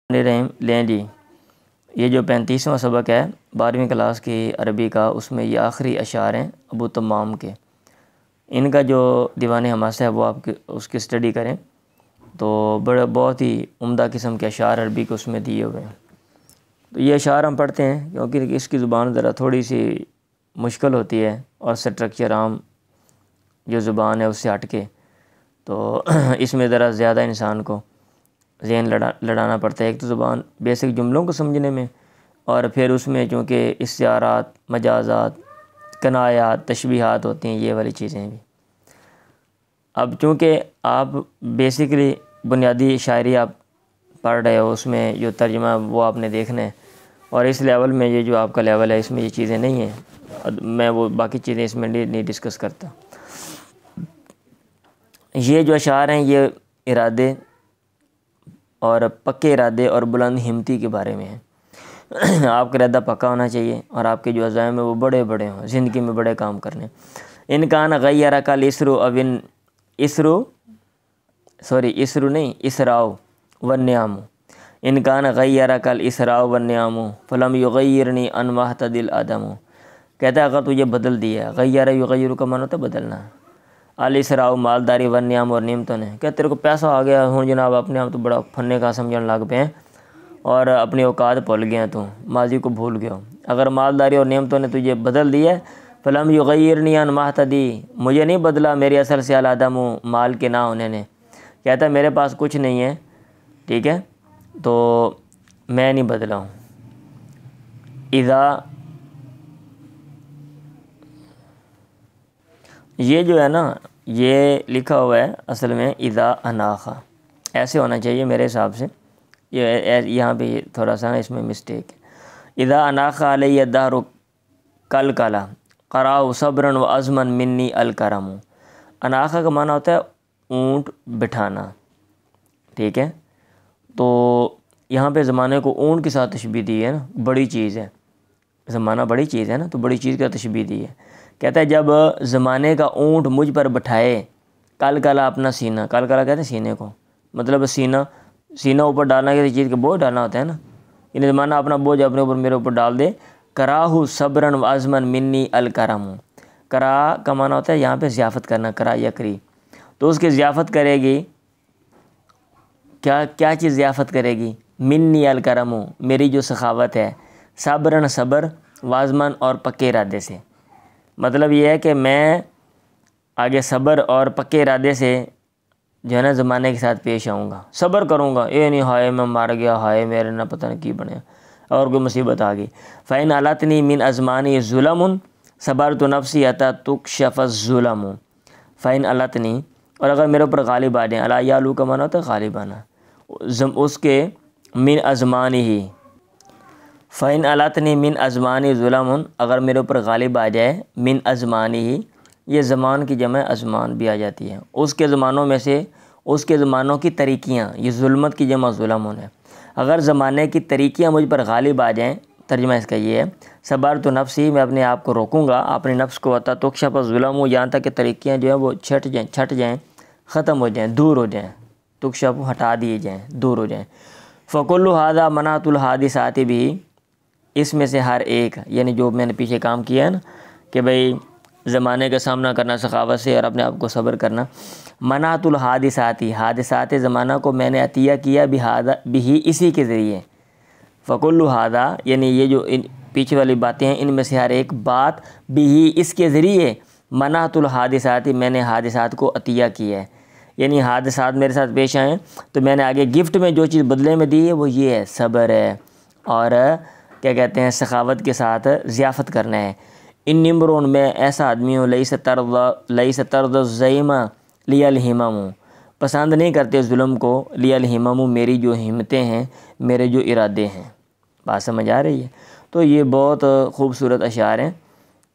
رحیم لیں جی، یہ جو 35واں سبق ہے 12ویں کلاس کی عربی کا، اس میں یہ آخری اشعار ہیں ابو تمام کے۔ ان کا جو دیوان حماسہ ہے وہ آپ اس کی اسٹڈی کریں تو بہت ہی عمدہ قسم کے اشعار عربی کے اس میں دیے ہوئے ہیں۔ تو یہ اشعار ہم پڑھتے ہیں کیونکہ اس کی زبان ذرا تھوڑی سی مشکل ہوتی ہے اور اسٹرکچر عام جو زبان ہے اس سے ہٹ کے، تو اس میں ذرا زیادہ انسان کو ذہن لڑانا پڑتا ہے۔ ایک تو زبان بیسک جملوں کو سمجھنے میں، اور پھر اس میں چونکہ استعارات، مجازات، کنایات، تشبیہات ہوتی ہیں، یہ والی چیزیں بھی۔ اب چونکہ آپ بیسکلی بنیادی شاعری آپ پڑھ رہے ہو، اس میں جو ترجمہ وہ آپ نے دیکھنا ہے، اور اس لیول میں یہ جو آپ کا لیول ہے اس میں یہ چیزیں نہیں ہیں، میں وہ باقی چیزیں اس میں نہیں ڈسکس کرتا۔ یہ جو اشعار ہیں یہ ارادے اور پکے ارادے اور بلند ہمتی کے بارے میں ہیں۔ آپ کا ارادہ پکا ہونا چاہیے اور آپ کے جو عزائم ہیں وہ بڑے بڑے ہوں، زندگی میں بڑے کام کرنے۔ ان کان غیرک الاسرو اوین اسراء والنعم، ان کان غیرک الاسراء والنعم فلم یغیرنی ان محتد الادم۔ کہتا ہے اگر تجھے بدل دیا، غیر یغیر کا معنی ہوتا ہے بدلنا، الاسراء مالداری، والنعم اور نعمتوں نے، کہ تیرے کو پیسہ آ گیا ہوں جناب، اپنے آپ تو بڑا پھنے کا سمجھنے لگ پہ ہیں اور اپنی اوقات بھول گیا، تو ماضی کو بھول گیا۔ اگر مالداری اور نعمتوں نے تجھے بدل دیا، فلم یغیرنی ان محتدی، مجھے نہیں بدلا میری اصل سے العدم، مال کے نہ ہونے نے۔ کہتا ہے میرے پاس کچھ نہیں ہے، ٹھیک ہے، تو میں نہیں بدلا ہوں۔ یہ جو ہے نا، یہ لکھا ہوا ہے اصل میں اذا اناخا، ایسے ہونا چاہیے میرے حساب سے، یہاں پہ تھوڑا سا نا اس میں مسٹیک ہے۔ اذا اناخا علی الدہر کلکلا قراء صبرا وعزما منی الکرم۔ اناخا کا معنی ہوتا ہے اونٹ بٹھانا، ٹھیک ہے، تو یہاں پہ زمانے کو اونٹ کے ساتھ تشبیہ دی ہے نا، بڑی چیز ہے، زمانہ بڑی چیز ہے نا، تو بڑی چیز کا تشبیہ دی ہے۔ کہتا ہے جب زمانے کا اونٹ مجھ پر بٹھائے، کلکلا اپنا سینہ، کلکلا کہتے ہیں سینے کو، مطلب سینہ اوپر ڈالنا، کسی چیز کا بوجھ ڈالنا ہوتا ہے نا، یعنی زمانہ اپنا بوجھ اپنے اوپر میرے اوپر ڈال دے۔ کراہ صبرا وعزما منی الکرم، کرا کا معنی ہوتا ہے یہاں پہ ضیافت کرنا، کرا یا کری، تو اس کی ضیافت کرے گی، کیا چیز ضیافت کرے گی؟ منی الکرم، میری جو سخاوت ہے، صبرا صبر، وعزما اور پکے ارادے سے، مطلب یہ ہے کہ میں آگے صبر اور پکے ارادے سے جو ہے نا زمانے کے ساتھ پیش آؤں گا، صبر کروں گا، یہ نہیں ہائے میں مار گیا، ہائے میرے نہ پتہ نہیں کی بنے اور کوئی مصیبت آ گئی۔ فَإِنْ عَلَتْنِي مِنْ أَزْمَانِي ظُلَمٌ صَبَرْتُ نَفْسِي حَتَّى تُكْشَفَ الظُّلَمُ۔ فَإِنْ عَلَتْنِي، اور اگر میرے اوپر غالب آ جائیں، عَلَا یعلو کا معنی ہوتا ہے غالب آنا، اس کے من ازمانہ، فَإِنْ عَلَتْنِي مِنْ أَزْمَانِي ظُلَمٌ، اگر میرے اوپر غالب آ جائے، من ازمانہ، یہ زمان کی جمع ازمان بھی آ جاتی ہے، اس کے زمانوں میں سے، اس کے زمانوں کی طریقیاں، یہ ظلمت کی جمع ظلمون ہے، اگر زمانے کی طریقیاں مجھ پر غالب آ جائیں، ترجمہ اس کا یہ ہے، صبرت نفسی، میں اپنے آپ کو روکوں گا، اپنے نفس کو، حتیٰ تکشف الظلم، یہاں تک کہ طریقیاں جو ہیں وہ چھٹ جائیں، ختم ہو جائیں، دور ہو جائیں، تکشف ہٹا دیے جائیں، دور ہو جائیں۔ فَكُلُّ هَذَا مَنَاطُ الْحَادِثَاتِ بِهِ، اس میں سے ہر ایک، یعنی جو میں نے پیچھے کام کیا ہے نا کہ بھئی زمانے کا سامنا کرنا سخاوت سے اور اپنے آپ کو صبر کرنا، منعت الحادثات، حادثات زمانہ کو میں نے عطیہ کیا بھی اسی کے ذریعے۔ فکل ہادہ، یعنی یہ جو پیچھے والی باتیں ہیں ان میں سے ہر ایک بات بھی اس کے ذریعے، منعت الحادثات، میں نے حادثات کو عطیہ کیا ہے، یعنی حادثات میرے ساتھ پیش آئیں تو میں نے آگے گفٹ میں جو چیز بدلے میں دی ہے وہ یہ ہے، صبر ہے اور کیا کہتے ہیں سخاوت کے ساتھ ضیافت کرنا ہے۔ ان نمرون، میں ایسا آدمی ہوں، لیس ترض الظلم لی الہمم، پسند نہیں کرتے ظلم کو، لی الہمم، میری جو ہمتیں ہیں، میرے جو ارادے ہیں۔ بات سمجھ آ رہی ہے؟ تو یہ بہت خوبصورت اشعار ہیں،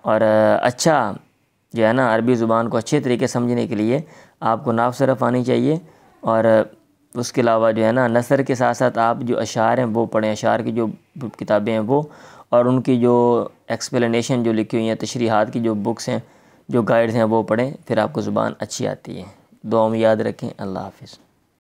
اور اچھا جو ہے نا عربی زبان کو اچھے طریقے سمجھنے کے لیے آپ کو نحو صرف آنی چاہیے، اور اس کے علاوہ جو ہے نا نثر کے ساتھ ساتھ آپ جو اشعار ہیں وہ پڑھیں، اشعار کی جو کتابیں ہیں وہ، اور ان کی جو ایکسپلینیشن جو لکھی ہوئی ہیں، تشریحات کی جو بکس ہیں، جو گائیڈز ہیں وہ پڑھیں، پھر آپ کو زبان اچھی آتی ہے۔ دعاؤں میں یاد رکھیں۔ اللہ حافظ۔